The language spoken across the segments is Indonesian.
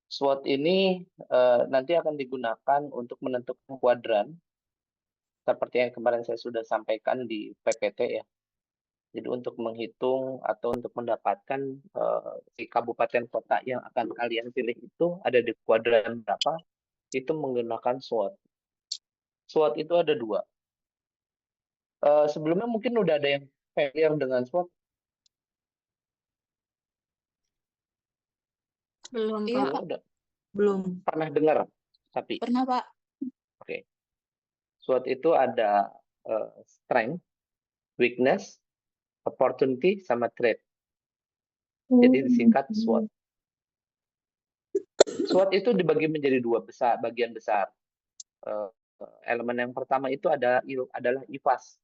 SWOT ini nanti akan digunakan untuk menentukan kuadran, seperti yang kemarin saya sudah sampaikan di PPT ya. Jadi untuk menghitung atau untuk mendapatkan si kabupaten kota yang akan kalian pilih itu ada di kuadran berapa, itu menggunakan SWOT. SWOT itu ada dua. Sebelumnya mungkin udah ada yang familiar dengan SWOT. Belum, Iya, Pak. Pak. Udah Belum. pernah dengar, tapi Pernah, Pak. oke. SWOT itu ada strength, weakness, opportunity, sama threat. Jadi disingkat SWOT. SWOT itu dibagi menjadi bagian besar. Elemen yang pertama itu adalah IFAS,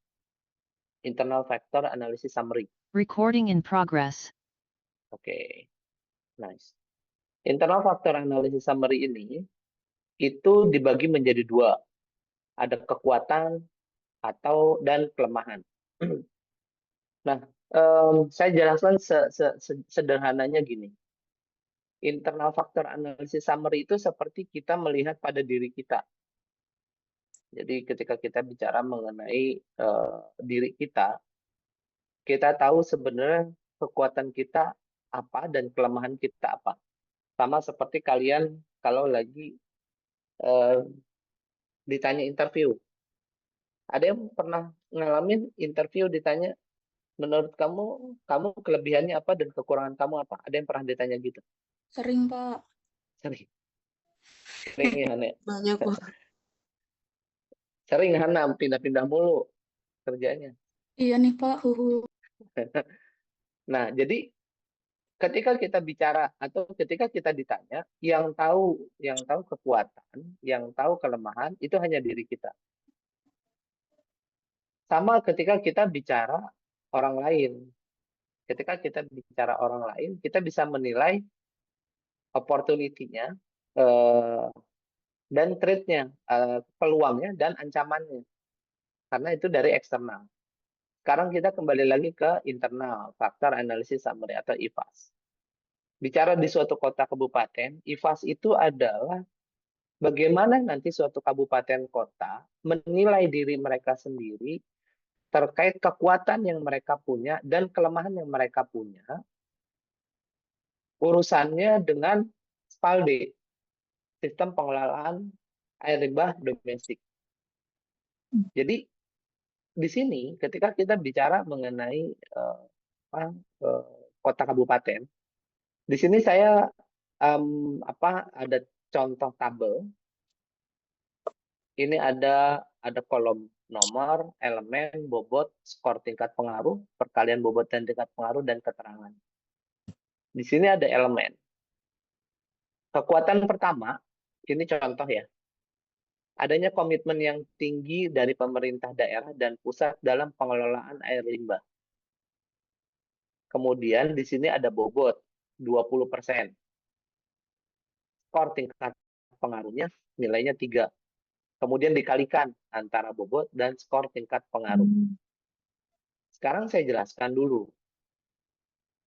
Internal Factor Analysis Summary. Recording in progress. Oke, nice. Internal Factor Analysis Summary ini itu dibagi menjadi dua. Ada kekuatan dan kelemahan. Nah, saya jelaskan sederhananya gini. Internal Factor Analysis Summary itu seperti kita melihat pada diri kita. Jadi ketika kita bicara mengenai diri kita tahu sebenarnya kekuatan kita apa dan kelemahan kita apa. Sama seperti kalian kalau lagi ditanya interview. Ada yang pernah ngalamin interview ditanya, menurut kamu kelebihannya apa dan kekurangan kamu apa? Ada yang pernah ditanya gitu? Sering, Pak. Sering. Sering ya, Hana? Banyak, Pak. Sering, Hana, pindah-pindah mulu kerjanya. Iya nih, Pak. Nah, jadi ketika kita bicara atau ketika kita ditanya, yang tahu kekuatan, yang tahu kelemahan itu hanya diri kita. Sama ketika kita bicara orang lain. Ketika kita bicara orang lain, kita bisa menilai opportunity-nya dan threat-nya, peluangnya dan ancamannya. Karena itu dari eksternal. Sekarang kita kembali lagi ke internal, Factor Analysis Summary atau IFAS. Bicara di suatu kota kabupaten, IFAS itu adalah bagaimana nanti suatu kabupaten kota menilai diri mereka sendiri terkait kekuatan yang mereka punya dan kelemahan yang mereka punya, urusannya dengan SPALDE, Sistem Pengelolaan Air Limbah Domestik. Jadi di sini ketika kita bicara mengenai kota kabupaten, di sini saya ada contoh tabel. Ini ada kolom nomor, elemen, bobot, skor tingkat pengaruh, perkalian bobot dan tingkat pengaruh, dan keterangan. Di sini ada elemen. Kekuatan pertama, ini contoh ya. Adanya komitmen yang tinggi dari pemerintah daerah dan pusat dalam pengelolaan air limbah. Kemudian di sini ada bobot, 20%. Skor tingkat pengaruhnya nilainya 3. Kemudian dikalikan antara bobot dan skor tingkat pengaruh. Sekarang saya jelaskan dulu.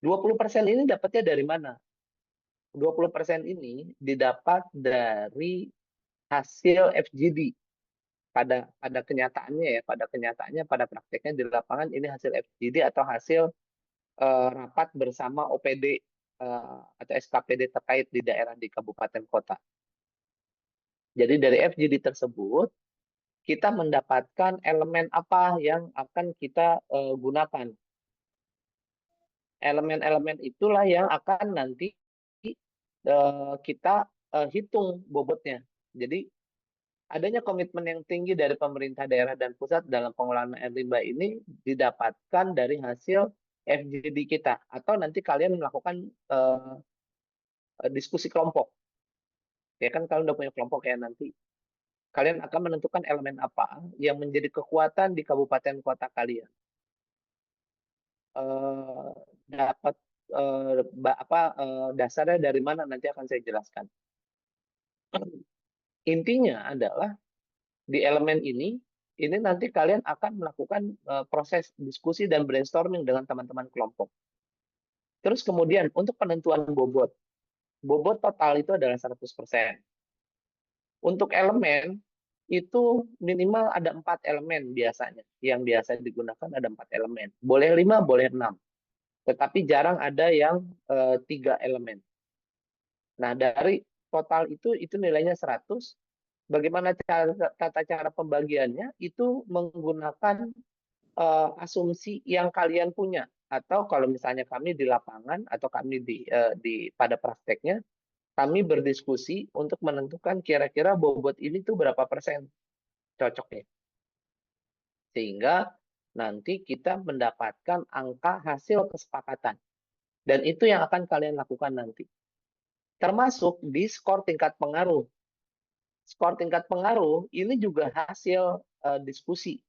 20% ini dapatnya dari mana? 20% ini didapat dari hasil FGD. Pada kenyataannya ya, pada prakteknya di lapangan ini hasil FGD atau hasil rapat bersama OPD atau SKPD terkait di daerah di kabupaten kota. Jadi dari FGD tersebut kita mendapatkan elemen apa yang akan kita gunakan. Elemen-elemen itulah yang akan nanti kita hitung bobotnya. Jadi adanya komitmen yang tinggi dari pemerintah daerah dan pusat dalam pengelolaan air limbah ini didapatkan dari hasil FGD kita. Atau nanti kalian melakukan diskusi kelompok. Ya kan kalian udah punya kelompok ya nanti. Kalian akan menentukan elemen apa yang menjadi kekuatan di kabupaten kota kalian. Dapat dasarnya dari mana nanti akan saya jelaskan. Intinya adalah di elemen ini nanti kalian akan melakukan proses diskusi dan brainstorming dengan teman-teman kelompok. Terus kemudian untuk penentuan bobot. bobot total itu adalah 100%. Untuk elemen, itu minimal ada 4 elemen biasanya. Yang biasa digunakan ada 4 elemen. Boleh 5, boleh 6. Tetapi jarang ada yang 3 elemen. Nah, dari total itu nilainya 100. Bagaimana tata cara pembagiannya? Itu menggunakan asumsi yang kalian punya. Atau kalau misalnya kami di lapangan atau kami pada prakteknya, kami berdiskusi untuk menentukan kira-kira bobot ini tuh berapa persen cocoknya. Sehingga nanti kita mendapatkan angka hasil kesepakatan. Dan itu yang akan kalian lakukan nanti. Termasuk di skor tingkat pengaruh. Skor tingkat pengaruh ini juga hasil diskusi,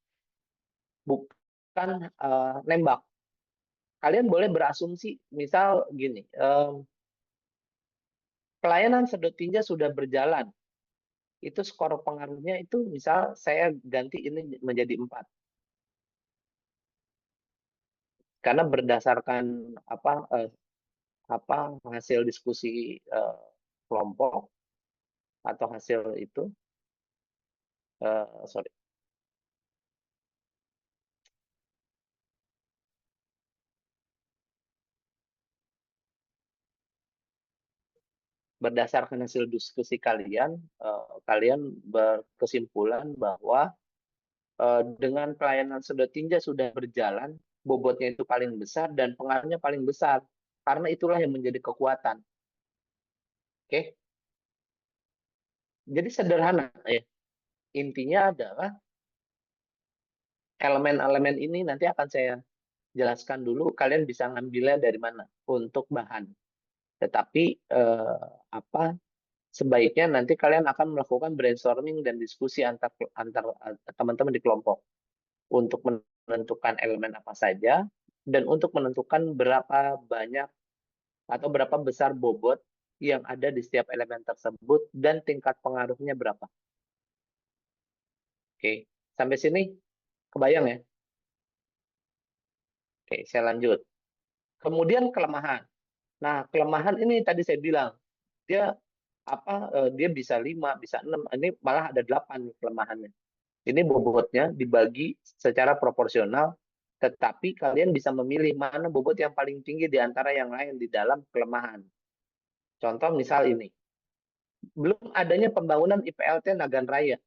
bukan nembak. Kalian boleh berasumsi, misal gini, pelayanan sedot tinja sudah berjalan. Itu skor pengaruhnya itu misal saya ganti ini menjadi 4. Karena berdasarkan hasil diskusi kelompok atau hasil itu, sorry, berdasarkan hasil diskusi kalian, kalian berkesimpulan bahwa dengan pelayanan sedot tinja sudah berjalan, bobotnya itu paling besar dan pengaruhnya paling besar. Karena itulah yang menjadi kekuatan. Oke? Jadi sederhana ya. Intinya adalah elemen-elemen ini nanti akan saya jelaskan dulu. Kalian bisa ngambilnya dari mana untuk bahan. Tetapi sebaiknya nanti kalian akan melakukan brainstorming dan diskusi antar teman-teman di kelompok untuk menentukan elemen apa saja dan untuk menentukan berapa banyak atau berapa besar bobot yang ada di setiap elemen tersebut dan tingkat pengaruhnya berapa. Oke, sampai sini kebayang ya? Oke, saya lanjut. Kemudian kelemahan. Nah, kelemahan ini tadi saya bilang dia dia bisa 5, bisa 6, ini malah ada 8 kelemahannya. Ini bobotnya dibagi secara proporsional, tetapi kalian bisa memilih mana bobot yang paling tinggi di antara yang lain di dalam kelemahan. Contoh misal ini, belum adanya pembangunan IPLT Nagan Raya.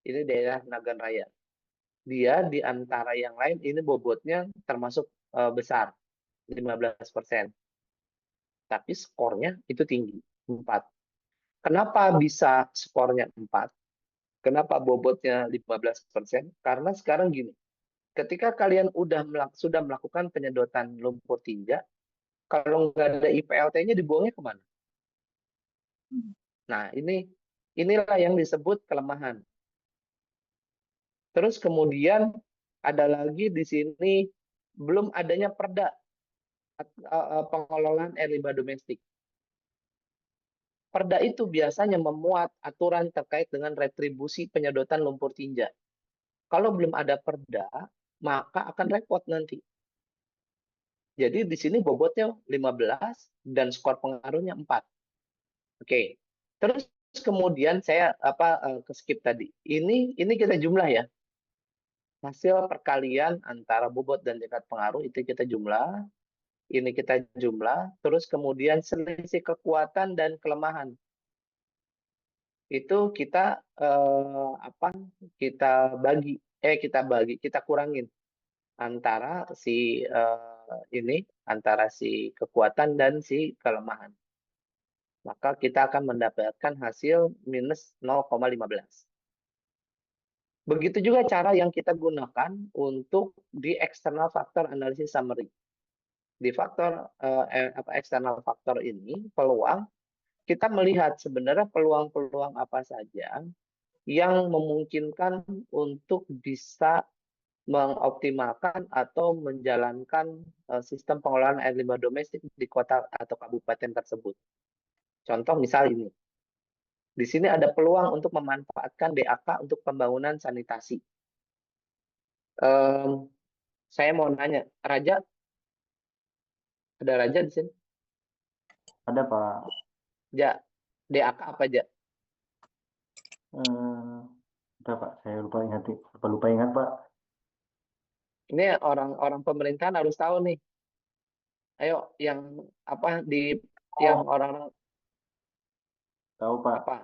Ini daerah Nagan Raya. Dia di antara yang lain ini bobotnya termasuk besar, 15%. Tapi skornya itu tinggi, 4. Kenapa bisa skornya 4? Kenapa bobotnya 15%? Karena sekarang gini, ketika kalian sudah melakukan penyedotan lumpur tinja, kalau nggak ada IPLT-nya dibuangnya kemana? Nah, inilah yang disebut kelemahan. Terus kemudian ada lagi di sini belum adanya perda pengelolaan air limbah domestik. Perda itu biasanya memuat aturan terkait dengan retribusi penyedotan lumpur tinja. Kalau belum ada perda, maka akan repot nanti. Jadi di sini bobotnya 15 dan skor pengaruhnya 4. Oke. Terus kemudian saya ke skip tadi. Ini kita jumlah ya. Hasil perkalian antara bobot dan tingkat pengaruh itu kita jumlah. Ini kita jumlah, terus kemudian selisih kekuatan dan kelemahan. Itu kita kita kurangin antara antara si kekuatan dan si kelemahan. Maka kita akan mendapatkan hasil minus 0,15. Begitu juga cara yang kita gunakan untuk di external factor analysis summary. Di external factor ini peluang kita melihat sebenarnya peluang-peluang apa saja yang memungkinkan untuk bisa mengoptimalkan atau menjalankan sistem pengelolaan air limbah domestik di kota atau kabupaten tersebut. Contoh misal ini. Di sini ada peluang untuk memanfaatkan DAK untuk pembangunan sanitasi. Saya mau nanya, Raja, ada Raja di sini? Ada Pak. Ja, DAK apa aja? Udah Pak, saya lupa ingat Pak. Ini orang-orang pemerintahan harus tahu nih. Ayo, yang apa yang orang Tahu Pak, apa?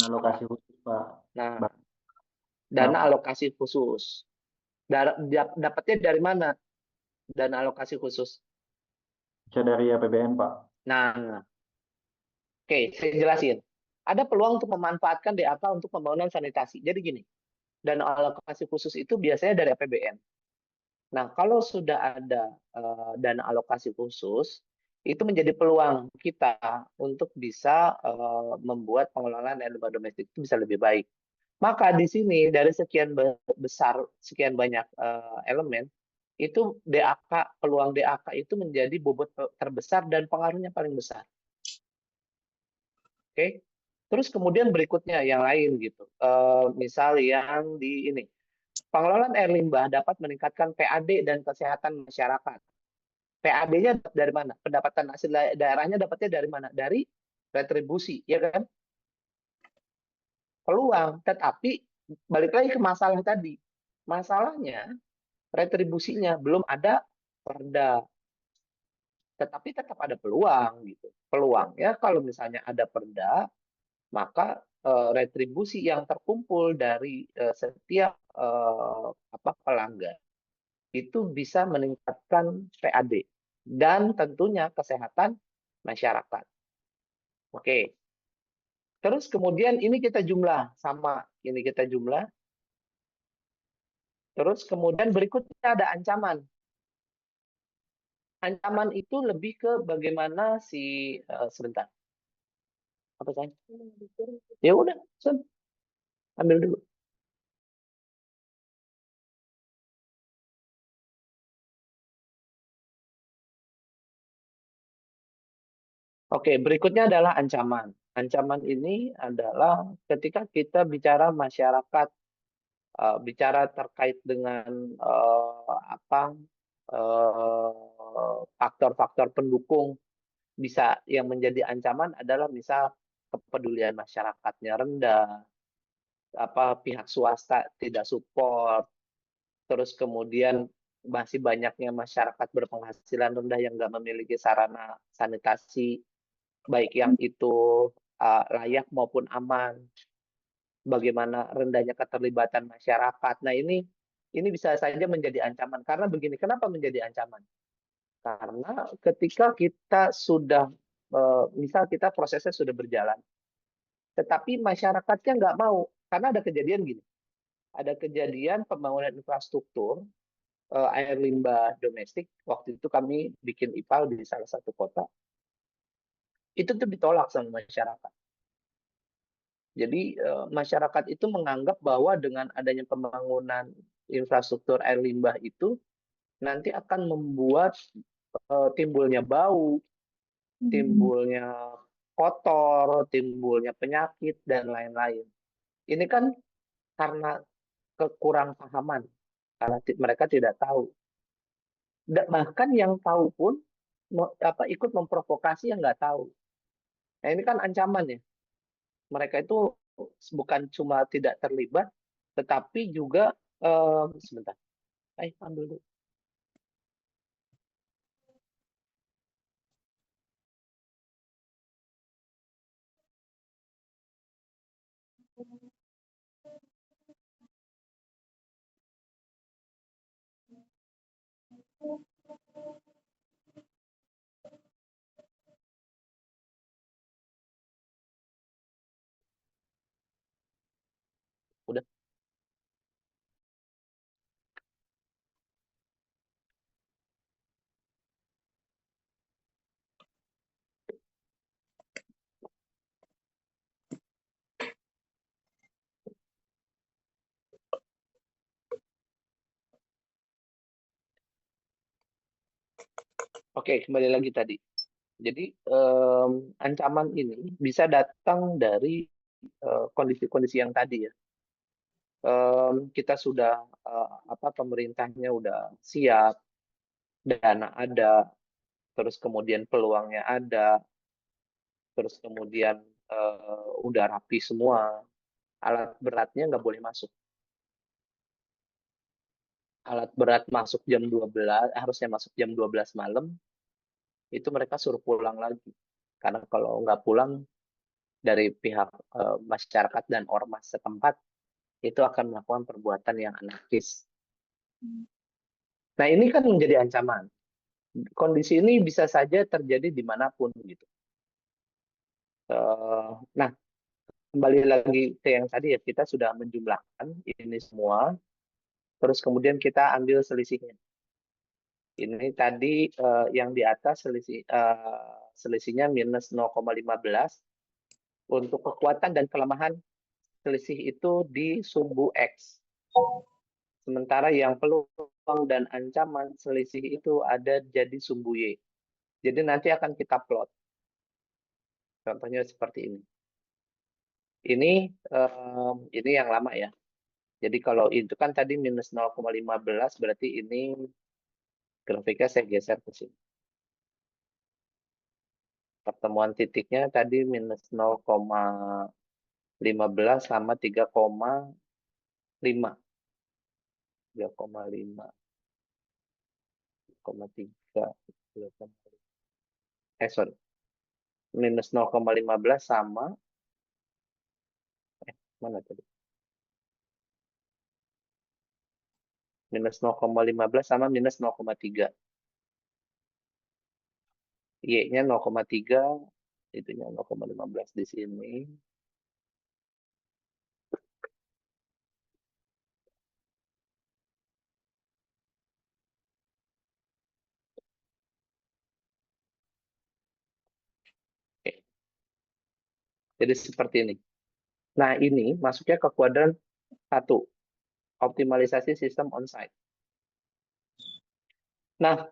alokasi khusus Pak. Nah, Ba- dana Apa? alokasi khusus. Dapatnya dari mana? Dana alokasi khusus. Bisa dari APBN Pak. Nah, oke, saya jelasin. Ada peluang untuk memanfaatkan DAK untuk pembangunan sanitasi. Jadi gini, dana alokasi khusus itu biasanya dari APBN. Nah, kalau sudah ada dana alokasi khusus, itu menjadi peluang kita untuk bisa membuat pengelolaan air limbah domestik itu bisa lebih baik. Maka di sini dari sekian besar, sekian banyak elemen, itu DAK, peluang DAK itu menjadi bobot terbesar dan pengaruhnya paling besar. Oke. Terus kemudian berikutnya yang lain gitu. Misal yang di ini. Pengelolaan air limbah dapat meningkatkan PAD dan kesehatan masyarakat. PAD-nya dari mana? Pendapatan asli daerahnya dapatnya dari mana? Dari retribusi, ya kan? Peluang, tetapi balik lagi ke masalah tadi. Masalahnya retribusinya belum ada perda. Tetapi tetap ada peluang gitu. Peluangnya kalau misalnya ada perda, maka retribusi yang terkumpul dari setiap pelanggan itu bisa meningkatkan PAD dan tentunya kesehatan masyarakat. Oke. Terus kemudian ini kita jumlah sama, ini kita jumlah. Terus kemudian berikutnya ada ancaman. Ancaman itu lebih ke bagaimana sebentar. Apa saya? Ya udah, ambil dulu. Oke, berikutnya adalah ancaman. Ancaman ini adalah ketika kita bicara masyarakat, bicara terkait dengan faktor-faktor pendukung bisa yang menjadi ancaman adalah misal kepedulian masyarakatnya rendah, pihak swasta tidak support, terus kemudian masih banyaknya masyarakat berpenghasilan rendah yang nggak memiliki sarana sanitasi, baik yang itu layak maupun aman. Bagaimana rendahnya keterlibatan masyarakat. Nah, ini bisa saja menjadi ancaman. Karena begini, kenapa menjadi ancaman? Karena ketika kita sudah, misal kita prosesnya sudah berjalan, tetapi masyarakatnya nggak mau. Karena ada kejadian gini, ada kejadian pembangunan infrastruktur air limbah domestik. Waktu itu kami bikin IPAL di salah satu kota. Itu tuh ditolak sama masyarakat. Jadi masyarakat itu menganggap bahwa dengan adanya pembangunan infrastruktur air limbah itu nanti akan membuat timbulnya bau, timbulnya kotor, timbulnya penyakit, dan lain-lain. Ini kan karena kekurang pahaman, karena mereka tidak tahu. Bahkan yang tahu pun ikut memprovokasi yang nggak tahu. Nah, ini kan ancaman ya. Mereka itu bukan cuma tidak terlibat, tetapi juga sebentar. Ambil dulu. Udah. Oke, kembali lagi tadi. Jadi ancaman ini bisa datang dari kondisi-kondisi yang tadi ya. Kita sudah pemerintahnya udah siap, dana ada, terus kemudian peluangnya ada, terus kemudian udah rapi semua, alat beratnya nggak boleh masuk. Alat berat masuk jam 12, harusnya masuk jam 12 malam, itu mereka suruh pulang lagi. Karena kalau nggak pulang, dari pihak masyarakat dan ormas setempat, itu akan melakukan perbuatan yang anarkis. Nah, ini kan menjadi ancaman. Kondisi ini bisa saja terjadi dimanapun gitu. Nah, kembali lagi ke yang tadi ya, kita sudah menjumlahkan ini semua, terus kemudian kita ambil selisihnya. Ini tadi yang di atas selisihnya minus 0,15. Untuk kekuatan dan kelemahan, selisih itu di sumbu X. Sementara yang peluang dan ancaman selisih itu ada jadi sumbu Y. Jadi nanti akan kita plot. Contohnya seperti ini. Ini yang lama ya. Jadi kalau itu kan tadi minus 0,15, berarti ini grafiknya saya geser ke sini. Pertemuan titiknya tadi minus 0,15 sama 3,5. 3,5. 3,3. Sorry. Minus 0,15 sama mana tadi? Minus 0,15 sama minus 0,3. Y-nya 0,3, itunya 0,15 di sini. Oke. Jadi seperti ini. Nah, ini masuknya ke kuadran 1. Optimalisasi sistem on-site. Nah,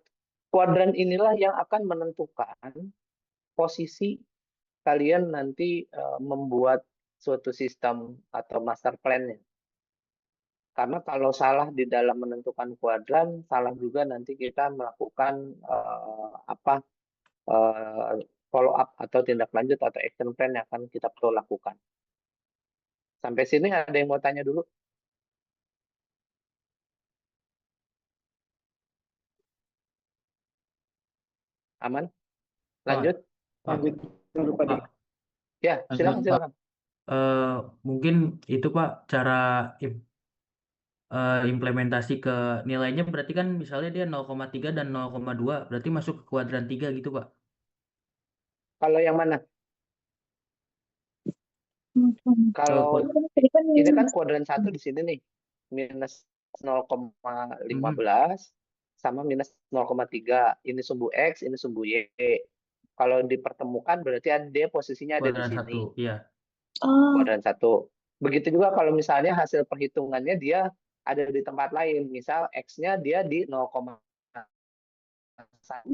kuadran inilah yang akan menentukan posisi kalian nanti membuat suatu sistem atau master plan-nya. Karena kalau salah di dalam menentukan kuadran, salah juga nanti kita melakukan follow up atau tindak lanjut atau action plan yang akan kita perlu lakukan. Sampai sini ada yang mau tanya dulu? Aman? Lanjut? Lanjut dulu Pak. Pak, Ya, silakan, Pak. silakan. Mungkin itu Pak cara implementasi ke nilainya berarti kan misalnya dia 0,3 dan 0,2 berarti masuk ke kuadran 3 gitu Pak. Kalau yang mana? Kalau ini kan kuadran 1 di sini nih. Minus 0,15 sama minus 0,3. Ini sumbu X, ini sumbu Y. Kalau dipertemukan berarti dia posisinya ada di Kuadran sini. 1, iya. Kuadran 1. Begitu juga kalau misalnya hasil perhitungannya dia ada di tempat lain. Misal X-nya dia di 0,1.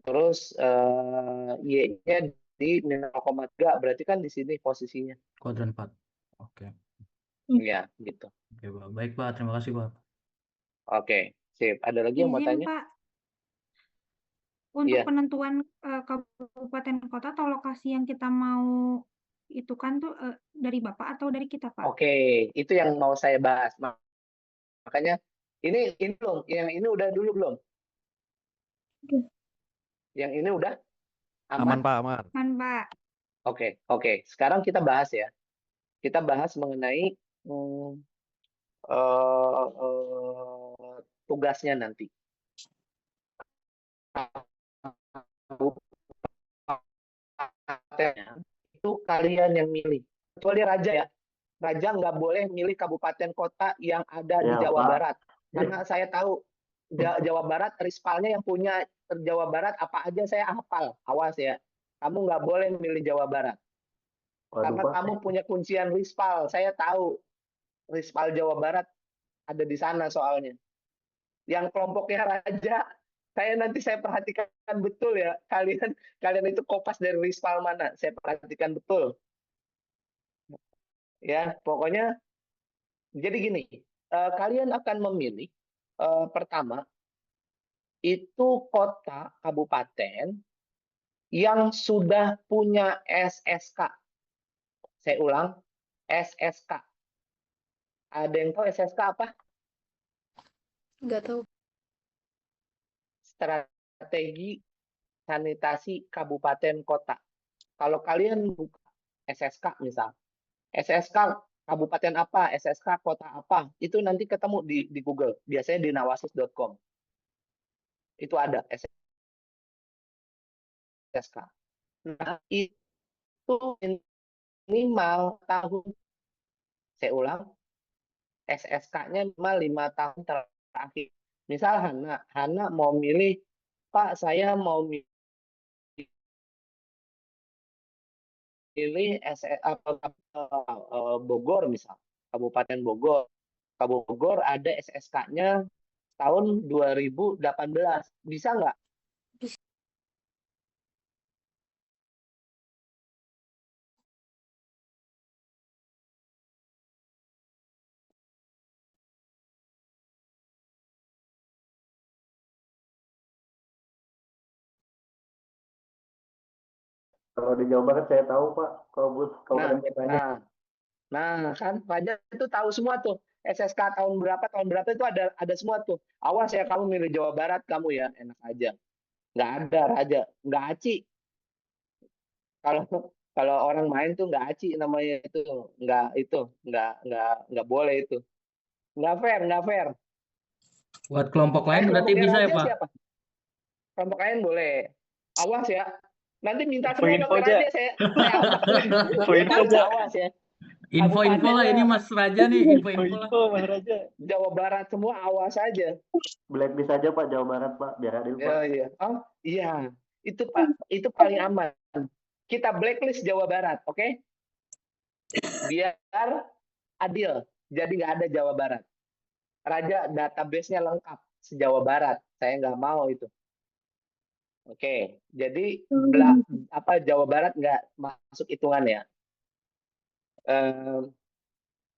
Terus Y-nya di 0,3. Berarti kan di sini posisinya. Kuadran 4. Oke. Iya, gitu. Oke, Pak. Baik, Pak. Terima kasih, Pak. Oke, sip. Ada lagi yang mau Izin, tanya? Pak. Untuk Iya. penentuan kabupaten kota atau lokasi yang kita mau itu kan tuh dari Bapak atau dari kita, Pak? Oke, itu yang mau saya bahas. Makanya ini belum, yang ini udah dulu belum? Yang ini udah aman? Aman Pak, aman. Kan, Pak. Oke. Sekarang kita bahas ya. Kita bahas mengenai tugasnya nanti. Itu kalian yang milih. Kecuali raja ya. Raja nggak boleh milih kabupaten kota yang ada di Ya, Jawa Pak. Barat. Karena saya tahu Jawa Barat, Rispalnya yang punya Jawa Barat apa aja saya hafal. Awas ya. Kamu nggak boleh milih Jawa Barat. Waduh, Karena Pak. kamu punya kuncian Rispal. Saya tahu Rispal Jawa Barat ada di sana soalnya. Yang kelompoknya raja, saya perhatikan betul ya. Kalian itu kopas dari Rispal mana? Saya perhatikan betul. Ya, pokoknya jadi gini, kalian akan memilih pertama itu kota kabupaten yang sudah punya SSK. Saya ulang, SSK. Ada yang tahu SSK apa? Nggak tahu. Strategi sanitasi kabupaten kota. Kalau kalian buka SSK misal, SSK kabupaten apa, SSK kota apa, itu nanti ketemu di Google. Biasanya di nawasis.com. Itu ada SSK. Nah, itu minimal tahun, saya ulang, SSK-nya minimal 5 tahun terakhir. Misal Hana mau milih, Pak, saya mau milih Bogor misal, Kabupaten Bogor. Kabupaten Bogor ada SSK-nya tahun 2018. Bisa nggak? Bisa. Kalau di Jawa Barat saya tahu Pak, kalau buat kabupaten kotanya. Nah, kan Raja itu tahu semua tuh. SSK tahun berapa itu ada semua tuh. Awas ya kamu milih Jawa Barat kamu ya, enak aja. Nggak ada Raja, nggak aci. Kalau kalau orang main tuh nggak aci namanya itu, nggak boleh itu. Nggak fair. Buat kelompok lain berarti Kelompoknya bisa ya, Raja Pak? siapa? Kelompok lain boleh. Awas ya. Nanti minta semua Info-info ke aja. Raja saya apain. Info-info aja. Awas ya. Info-info lah ini Mas Raja nih, info-info lah. Info Mas Raja. Jawa Barat semua awas aja. Blacklist aja Pak Jawa Barat Pak, biar adil Pak. Iya. Oh iya, itu Pak, itu paling aman. Kita blacklist Jawa Barat, oke? Biar adil. Jadi nggak ada Jawa Barat. Raja database-nya lengkap se-Jawa Barat. Saya nggak mau itu. Oke, jadi Jawa Barat nggak masuk hitungan ya.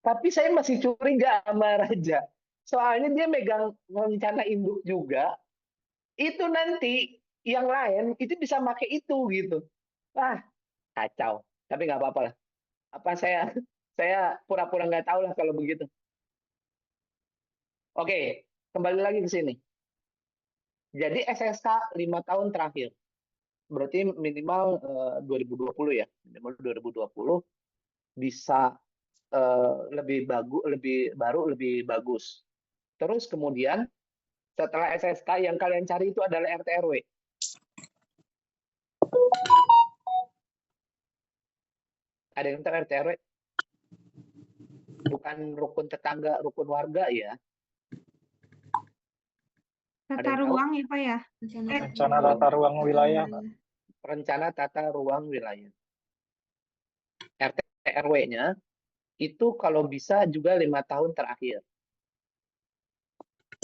Tapi saya masih curiga sama Raja. Soalnya dia megang rencana induk juga. Itu nanti yang lain itu bisa pakai itu gitu. Wah, kacau. Tapi nggak apa-apa lah. Apa saya pura-pura nggak tahu lah kalau begitu. Oke, kembali lagi ke sini. Jadi SSK 5 tahun terakhir. Berarti minimal 2020 ya. Minimal 2020 bisa lebih lebih bagus. Terus kemudian setelah SSK yang kalian cari itu adalah RT RW. Ada yang tahu RT RW? Bukan rukun tetangga, rukun warga ya. Ada Tata yang tahu? ruang ya Pak ya? Rencana tata ruang wilayah, Pak. Rencana tata ruang wilayah. RT RW-nya itu kalau bisa juga 5 tahun terakhir.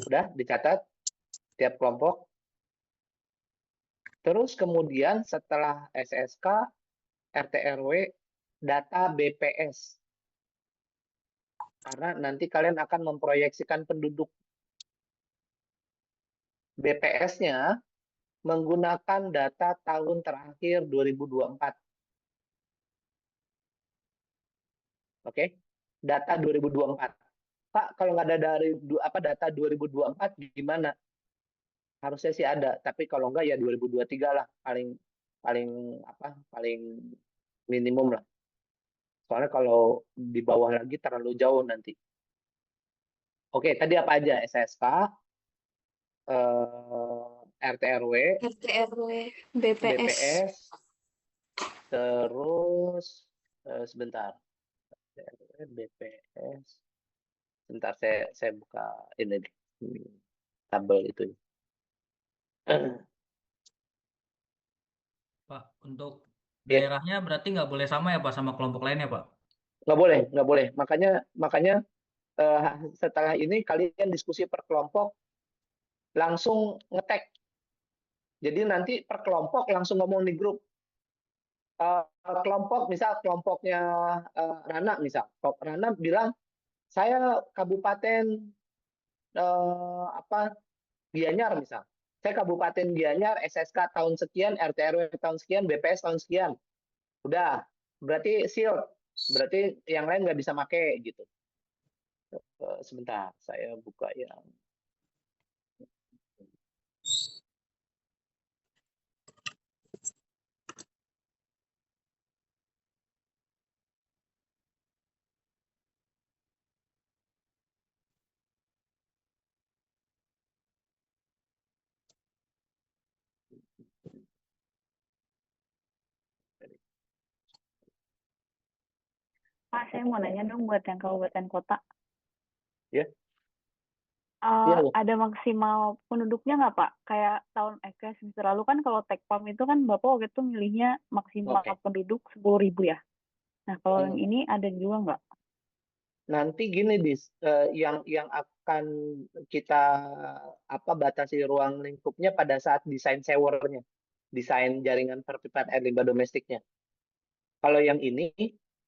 Udah dicatat tiap kelompok. Terus kemudian setelah SSK, RT RW, data BPS. Karena nanti kalian akan memproyeksikan penduduk. BPS-nya menggunakan data tahun terakhir 2024. Oke? Data 2024. Pak, kalau nggak ada data 2024 gimana? Harusnya sih ada, tapi kalau nggak ya 2023 lah paling minimum lah. Soalnya kalau di bawah lagi terlalu jauh nanti. Oke, tadi apa aja? SSK, RT RW, RT RW, BPS. BPS, terus sebentar. BPS. Sebentar saya buka ini tabel itu. Pak, untuk daerahnya berarti nggak boleh sama ya Pak sama kelompok lainnya Pak? Nggak boleh. Makanya setelah ini kalian diskusi per kelompok langsung ngetek. Jadi nanti per kelompok langsung ngomong di grup. Kelompok misal kelompoknya Rana misal, Rana bilang saya kabupaten Gianyar misal. Saya Kabupaten Gianyar, SSK tahun sekian, RT RW tahun sekian, BPS tahun sekian. Udah, berarti seal. Berarti yang lain nggak bisa make gitu. Sebentar, saya buka yang Pak, saya mau nanya dong buat yang kabupaten kota. Ya. Iya, ya. Ada maksimal penduduknya nggak Pak? Kayak kayak semester lalu kan kalau Tekpam itu kan Bapak waktu itu milihnya maksimal Oke. penduduk 10.000 ya. Nah kalau yang Hmm. ini ada juga nggak? Nanti gini, yang akan kita batasi ruang lingkupnya pada saat desain sewernya, desain jaringan perpipaan air limbah domestiknya. Kalau yang ini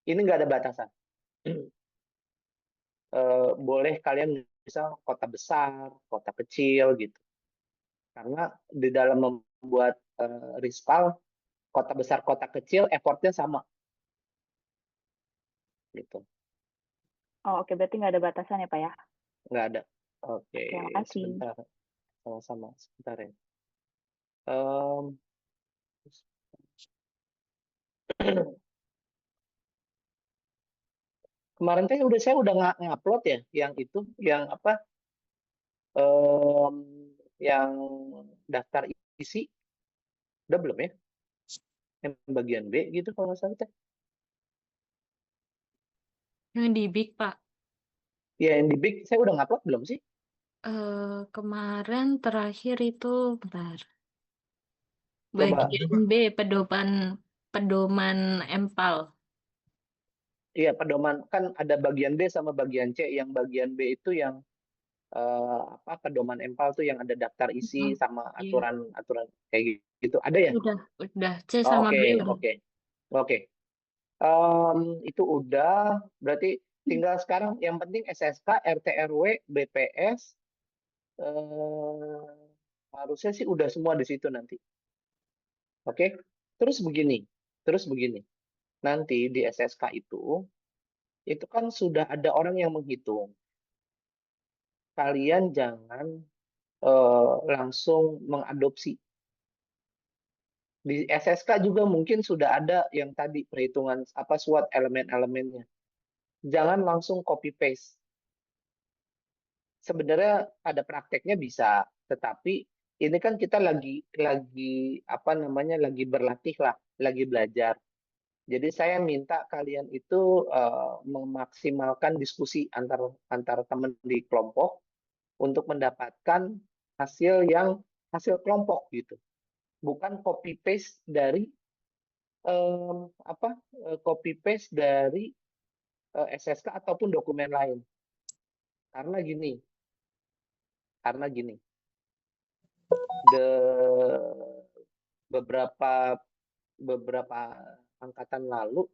nggak ada batasan. Boleh kalian misal kota besar, kota kecil gitu. Karena di dalam membuat Rispal, kota besar, kota kecil, effortnya sama. Gitu. Oh oke, berarti nggak ada batasan ya Pak ya? Nggak ada. Oke, Oke, makasih. sebentar. Sama-sama, sebentar ya. Em, Kemarin saya udah ngupload ya, yang itu, yang apa, yang daftar isi, udah belum ya? Yang bagian B gitu kalau nggak salah teh. Yang di Big, Pak. Ya yang di Big, saya udah ngupload belum sih? Kemarin terakhir itu, bentar. Coba. Bagian B, pedoman empal. Iya, pedoman kan ada bagian B sama bagian C. Yang bagian B itu yang pedoman empal tuh yang ada daftar isi sama Iya. aturan kayak gitu. Ada ya? Udah. C sama Oke, B udah. oke. Itu udah, berarti tinggal sekarang yang penting SSK, RT RW, BPS, harusnya sih udah semua di situ nanti. Oke? Terus begini. Nanti di SSK itu kan sudah ada orang yang menghitung. Kalian jangan langsung mengadopsi. Di SSK juga mungkin sudah ada yang tadi perhitungan SWOT elemen-elemennya. Jangan langsung copy paste. Sebenarnya pada prakteknya bisa, tetapi ini kan kita lagi lagi berlatih lah, lagi belajar. Jadi saya minta kalian itu memaksimalkan diskusi antar teman di kelompok untuk mendapatkan hasil kelompok gitu. Bukan copy paste dari copy paste dari SSK ataupun dokumen lain. Karena gini, beberapa angkatan lalu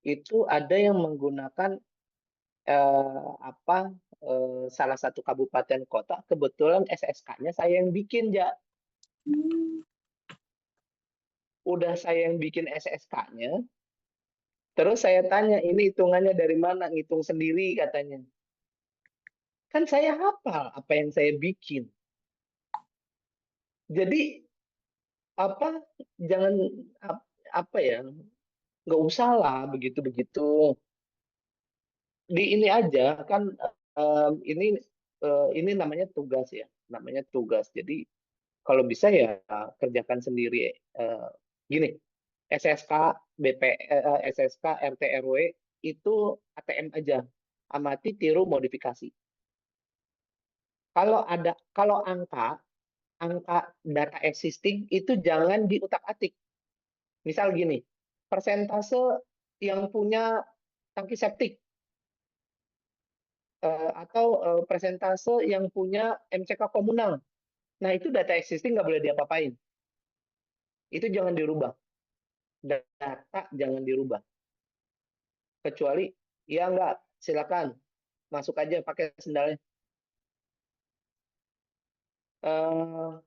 itu ada yang menggunakan salah satu kabupaten kota, kebetulan SSK-nya saya yang bikin, ja. Udah saya yang bikin SSK-nya, terus saya tanya, ini hitungannya dari mana? Ngitung sendiri katanya. Kan saya hafal apa yang saya bikin. Jadi jangan nggak usah lah begitu-begitu. Di ini aja kan ini namanya tugas ya, namanya tugas. Jadi kalau bisa ya kerjakan sendiri. Gini, SSK, SSK, RT RW itu ATM aja, amati, tiru, modifikasi. Kalau angka data existing itu jangan diutak-atik. Misal gini, persentase yang punya tangki septik atau persentase yang punya MCK komunal. Nah, itu data existing nggak boleh diapa-apain. Itu jangan dirubah. Data jangan dirubah. Kecuali, ya nggak, silakan. Masuk aja pakai sendalnya.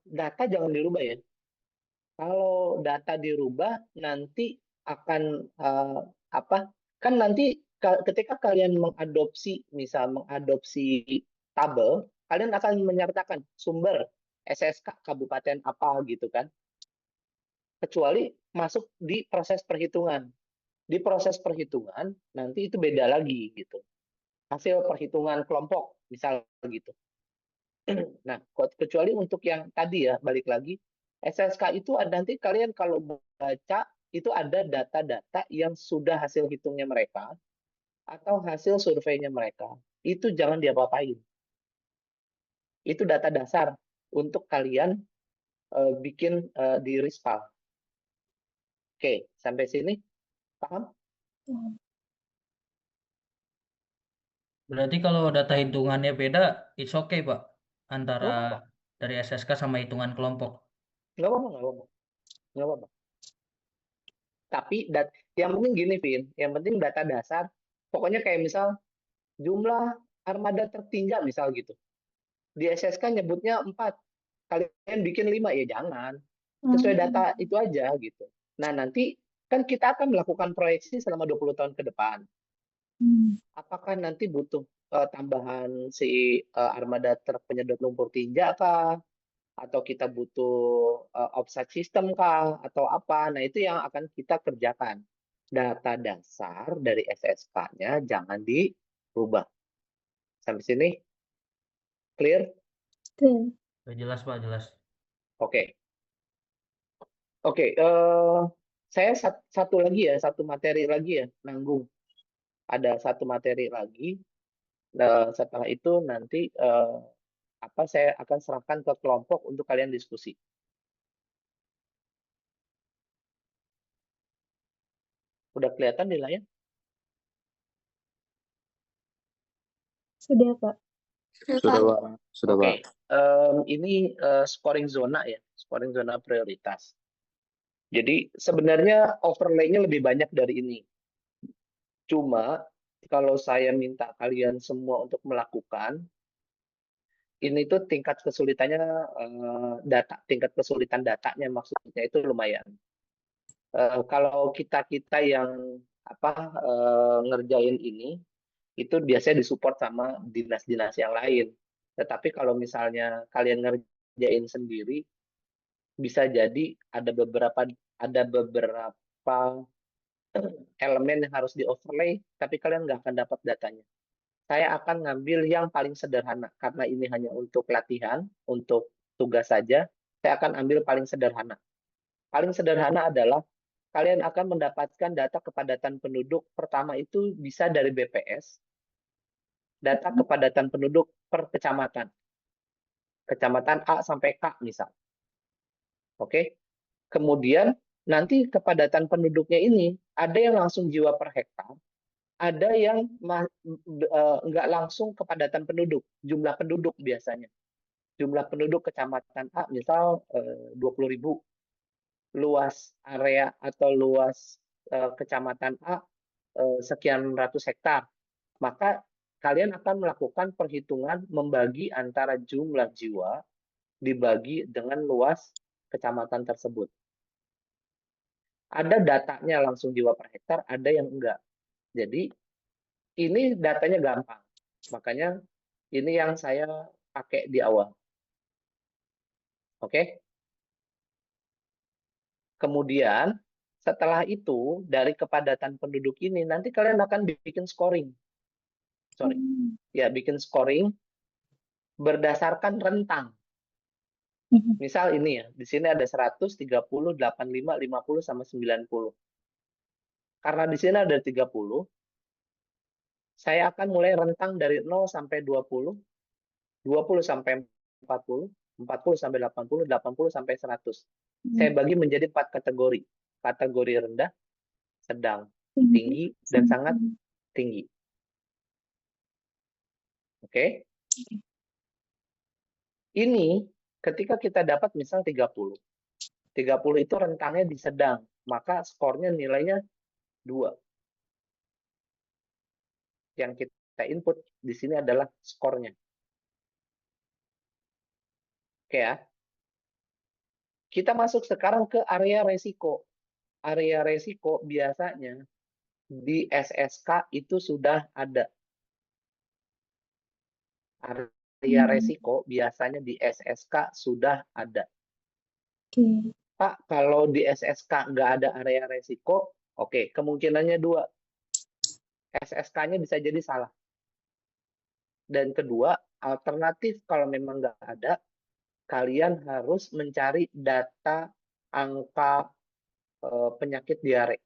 data jangan dirubah ya. Kalau data dirubah nanti akan apa? Kan nanti ketika kalian mengadopsi tabel, kalian akan menyertakan sumber SSK kabupaten apa gitu kan. Kecuali masuk di proses perhitungan. Di proses perhitungan nanti itu beda lagi gitu. Hasil perhitungan kelompok misal gitu. Nah, kecuali untuk yang tadi ya, balik lagi, SSK itu ada nanti kalian kalau baca itu ada data-data yang sudah hasil hitungnya mereka atau hasil surveinya mereka. Itu jangan diapa-apain. Itu data dasar untuk kalian bikin di Rispal. Oke, sampai sini paham? Berarti kalau data hitungannya beda, it's okay, Pak. Nggak Antara apa-apa, dari SSK sama hitungan kelompok. nggak apa-apa, nggak apa-apa. Nggak apa-apa. Tapi yang penting gini, Vin, yang penting data dasar, pokoknya kayak misal jumlah armada tertinjak misal gitu. Di SSK nyebutnya 4, kalian bikin 5 ya jangan. Sesuai data itu aja gitu. Nah, nanti kan kita akan melakukan proyeksi selama 20 tahun ke depan. Apakah nanti butuh tambahan si armada truk penyedot lumpur tinja kah? Atau kita butuh offsite system kah? Atau apa? Nah, itu yang akan kita kerjakan. Data dasar dari SSK-nya jangan dirubah. Sampai sini clear? Jelas, Pak, jelas. Oke. Oke, saya satu lagi ya, satu materi lagi ya, nanggung. Ada satu materi lagi. Setelah itu nanti saya akan serahkan ke kelompok untuk kalian diskusi. Udah kelihatan di layar? Sudah, Pak. Sudah, Pak. Sudah, Oke, Pak. ini scoring zona ya, scoring zona prioritas. Jadi sebenarnya overlay-nya lebih banyak dari ini. Cuma kalau saya minta kalian semua untuk melakukan, ini tuh tingkat kesulitannya tingkat kesulitan datanya maksudnya itu lumayan. Kalau kita yang ngerjain ini itu biasanya disupport sama dinas-dinas yang lain. Tetapi kalau misalnya kalian ngerjain sendiri, bisa jadi ada beberapa elemen yang harus di overlay, tapi kalian nggak akan dapat datanya. Saya akan ngambil yang paling sederhana karena ini hanya untuk latihan, untuk tugas saja. Saya akan ambil paling sederhana. Paling sederhana adalah kalian akan mendapatkan data kepadatan penduduk. Pertama itu bisa dari BPS, data kepadatan penduduk per kecamatan. Kecamatan A sampai K misal. Oke. Kemudian nanti kepadatan penduduknya ini ada yang langsung jiwa per hektar, ada yang nggak langsung kepadatan penduduk, jumlah penduduk biasanya. Jumlah penduduk kecamatan A misal 20.000. Luas area atau luas kecamatan A sekian ratus hektar. Maka kalian akan melakukan perhitungan membagi antara jumlah jiwa dibagi dengan luas kecamatan tersebut. Ada datanya langsung jiwa per hektar, ada yang enggak. Jadi ini datanya gampang. Makanya ini yang saya pakai di awal. Oke? Kemudian setelah itu dari kepadatan penduduk ini nanti kalian akan bikin scoring. Bikin scoring berdasarkan rentang. Misal ini ya, di sini ada 100, 30, 85, 50 sama 90. Karena di sini ada 30, saya akan mulai rentang dari 0 sampai 20, 20 sampai 40, 40 sampai 80, 80 sampai 100. Saya bagi menjadi 4 kategori. Kategori rendah, sedang, tinggi, dan sangat tinggi. Oke? Ini ketika kita dapat misal 30. 30 itu rentangnya di sedang, maka skornya nilainya 2. Yang kita input di sini adalah skornya. Oke ya. Kita masuk sekarang ke area resiko. Area resiko biasanya di SSK itu sudah ada. Area resiko biasanya di SSK sudah ada. Oke. Pak, kalau di SSK nggak ada area resiko, oke, kemungkinannya dua. SSK-nya bisa jadi salah. Dan kedua, alternatif kalau memang nggak ada, kalian harus mencari data angka penyakit diare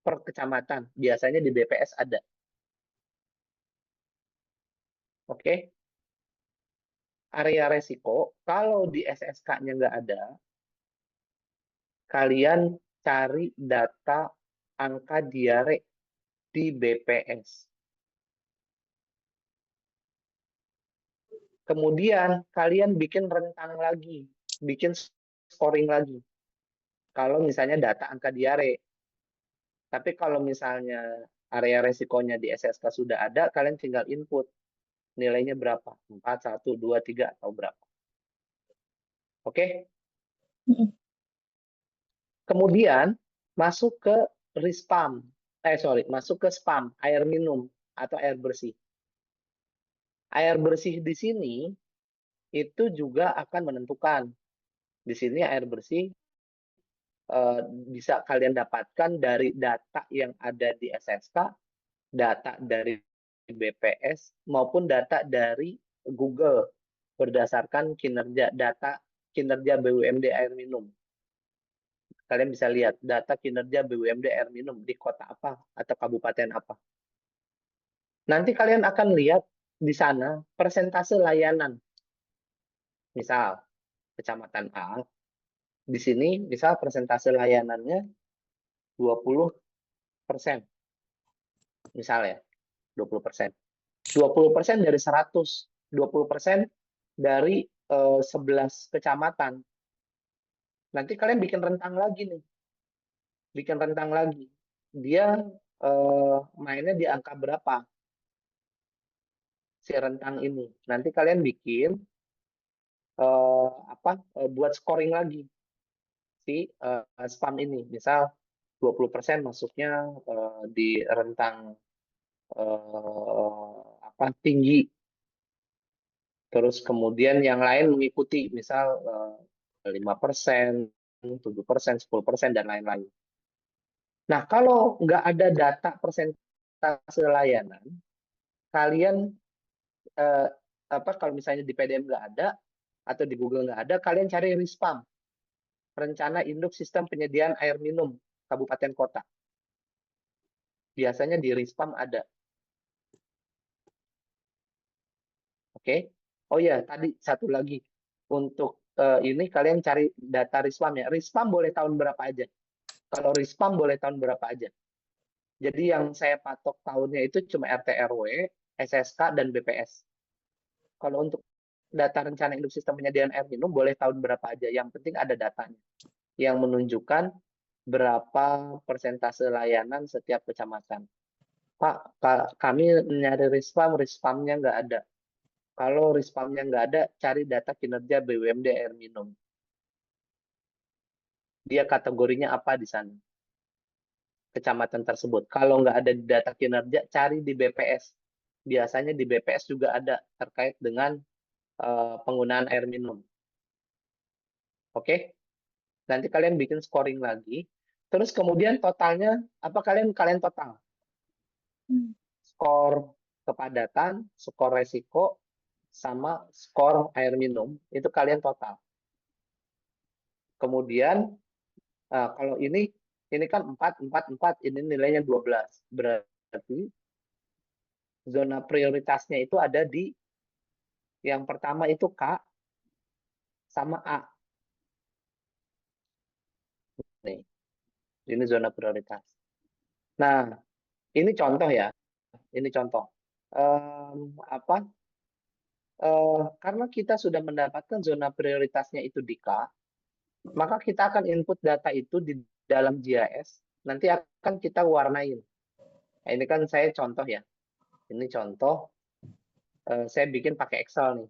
per kecamatan. Biasanya di BPS ada. Oke. Area resiko, kalau di SSK-nya nggak ada, kalian cari data angka diare di BPS. Kemudian kalian bikin rentang lagi, bikin scoring lagi. Kalau misalnya data angka diare. Tapi kalau misalnya area resikonya di SSK sudah ada, kalian tinggal input. Nilainya berapa? 4, 1, 2, 3, atau berapa. Oke? Kemudian masuk ke RISPAM. Masuk ke SPAM, air minum atau air bersih. Air bersih di sini itu juga akan menentukan. Di sini air bersih bisa kalian dapatkan dari data yang ada di SSK, data dari BPS, maupun data dari Google berdasarkan data kinerja BUMD air minum. Kalian bisa lihat data kinerja BUMD air minum di kota apa atau kabupaten apa. Nanti kalian akan lihat di sana persentase layanan. Misal, Kecamatan A, di sini misal persentase layanannya 20%. Misal ya, 20%. 20% dari 100, 20% dari 11 kecamatan. Nanti kalian bikin rentang lagi nih. Bikin rentang lagi. Dia mainnya di angka berapa? Si rentang ini. Nanti kalian bikin buat scoring lagi si spam ini. Misal 20% masuknya di rentang tinggi. Terus kemudian yang lain mengikuti, misal 5%, 7%, 10%, dan lain-lain. Nah, kalau nggak ada data persentase layanan, kalian kalau misalnya di PDM nggak ada, atau di Google nggak ada, kalian cari RISPAM, Rencana Induk Sistem Penyediaan Air Minum Kabupaten Kota. Biasanya di RISPAM ada. Oke. Oh ya, tadi satu lagi. Untuk ini kalian cari data RISPAM ya. RISPAM boleh tahun berapa aja. Kalau RISPAM boleh tahun berapa aja. Jadi yang saya patok tahunnya itu cuma RT RW, SSK, dan BPS. Kalau untuk data rencana induk sistem penyediaan air minum boleh tahun berapa aja. Yang penting ada datanya yang menunjukkan berapa persentase layanan setiap kecamatan. Pak, kami nyari RISPAM-nya nggak ada. Kalau RISPAM-nya nggak ada, cari data kinerja BUMD air minum. Dia kategorinya apa di sana? Kecamatan tersebut. Kalau nggak ada data kinerja, cari di BPS. Biasanya di BPS juga ada terkait dengan penggunaan air minum. Oke? Nanti kalian bikin scoring lagi. Terus kemudian totalnya, apa kalian total? Skor kepadatan, skor resiko, sama skor air minum, itu kalian total. Kemudian, kalau ini kan 4, 4, 4, ini nilainya 12. Berarti zona prioritasnya itu ada di yang pertama itu K sama A. Nih, ini zona prioritas. Nah, ini contoh ya. Ini contoh. Karena kita sudah mendapatkan zona prioritasnya itu di K, maka kita akan input data itu di dalam GIS. Nanti akan kita warnain. Nah, ini kan saya contoh ya. Ini contoh. Saya bikin pakai Excel nih.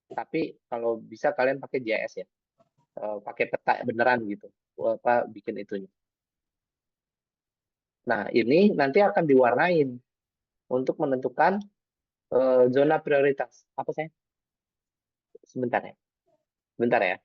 Tapi kalau bisa kalian pakai GIS ya. Pakai peta beneran gitu. Apa bikin itunya. Nah, ini nanti akan diwarnain untuk menentukan zona prioritas. Apa saya? Sebentar ya. Sebentar ya.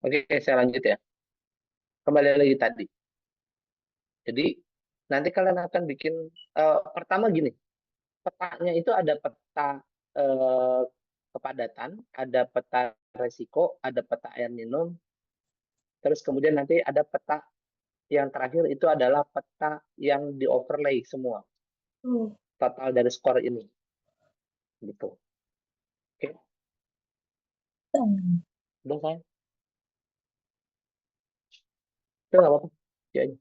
Oke, saya lanjut ya. Kembali lagi tadi. Jadi, nanti kalian akan bikin, pertama gini, petanya itu ada peta kepadatan, ada peta resiko, ada peta air minum, terus kemudian nanti ada peta yang terakhir itu adalah peta yang di overlay semua, total dari skor ini. Gitu. Oke, udah saya. Udah nggak apa-apa. Ya, aja.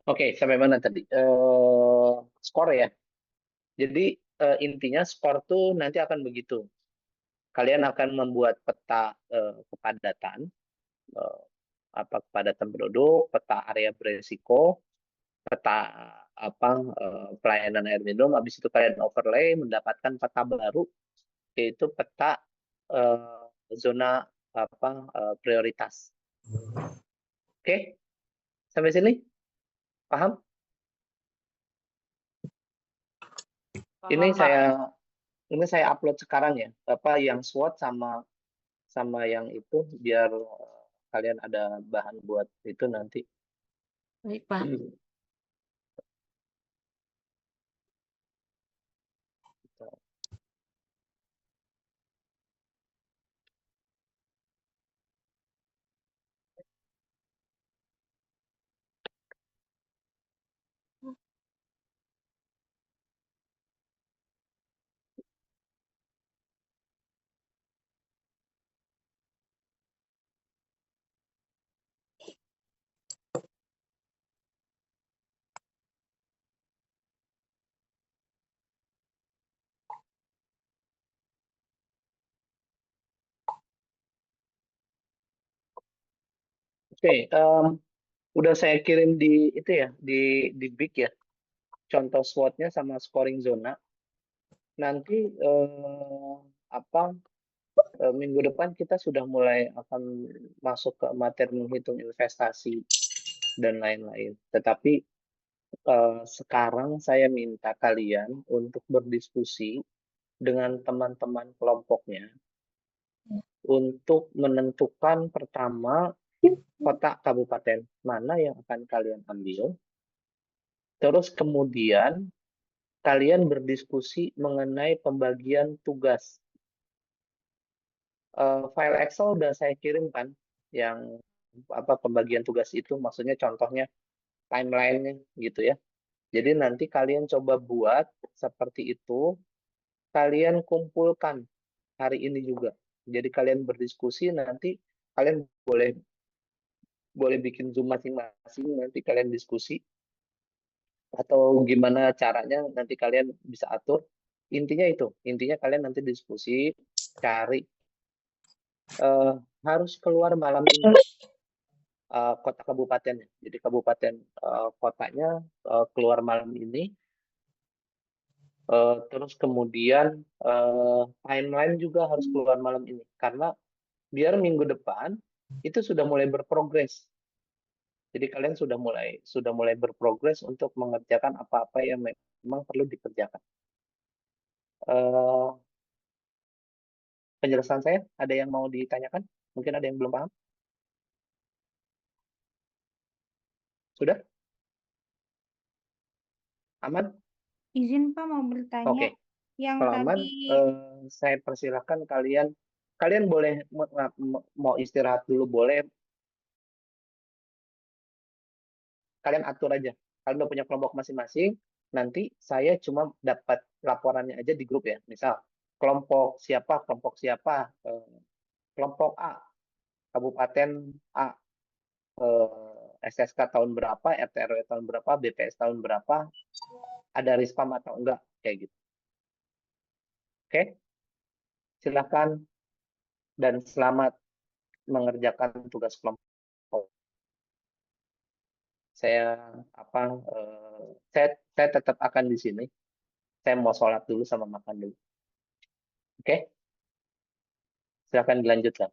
Oke, sampai mana tadi? Skor ya. Jadi intinya skor tuh nanti akan begitu. Kalian akan membuat peta kepadatan, kepadatan penduduk, peta area beresiko, peta pelayanan air minum. Habis itu kalian overlay mendapatkan peta baru, yaitu peta zona prioritas. Oke, sampai sini paham? Ini saya upload sekarang ya, yang SWOT sama yang itu, biar kalian ada bahan buat itu nanti. Baik, Pak. Oke, udah saya kirim di itu ya, di Big ya, contoh SWOT-nya sama scoring zona. Nanti minggu depan kita sudah mulai akan masuk ke materi menghitung investasi dan lain-lain. Tetapi sekarang saya minta kalian untuk berdiskusi dengan teman-teman kelompoknya untuk menentukan pertama kota kabupaten mana yang akan kalian ambil. Terus kemudian kalian berdiskusi mengenai pembagian tugas. File Excel udah saya kirimkan, yang pembagian tugas itu, maksudnya contohnya timeline-nya gitu ya. Jadi nanti kalian coba buat seperti itu, kalian kumpulkan hari ini juga. Jadi kalian berdiskusi, nanti kalian boleh bikin Zoom masing-masing, nanti kalian diskusi atau gimana caranya nanti kalian bisa atur. Intinya kalian nanti diskusi, cari harus keluar malam ini kota kabupatennya. Jadi kabupaten kotanya keluar malam ini. Terus kemudian timeline juga harus keluar malam ini, karena biar minggu depan itu sudah mulai berprogres. Jadi kalian sudah mulai berprogres untuk mengerjakan apa-apa yang memang perlu dikerjakan. Penjelasan saya ada yang mau ditanyakan? Mungkin ada yang belum paham? Sudah? Aman? Izin Pak mau bertanya. Oke. Yang Kalau aman, tadi saya persilahkan kalian boleh mau istirahat dulu, boleh. Kalian atur aja. Kalian udah punya kelompok masing-masing, nanti saya cuma dapat laporannya aja di grup ya. Misal, kelompok siapa, kelompok A, Kabupaten A, SSK tahun berapa, RT RW tahun berapa, BPS tahun berapa, ada Rispam atau enggak, kayak gitu. Oke? Silakan dan selamat mengerjakan tugas kelompok. Saya tetap akan di sini. Saya mau sholat dulu sama makan dulu. Oke? Silakan dilanjutkan.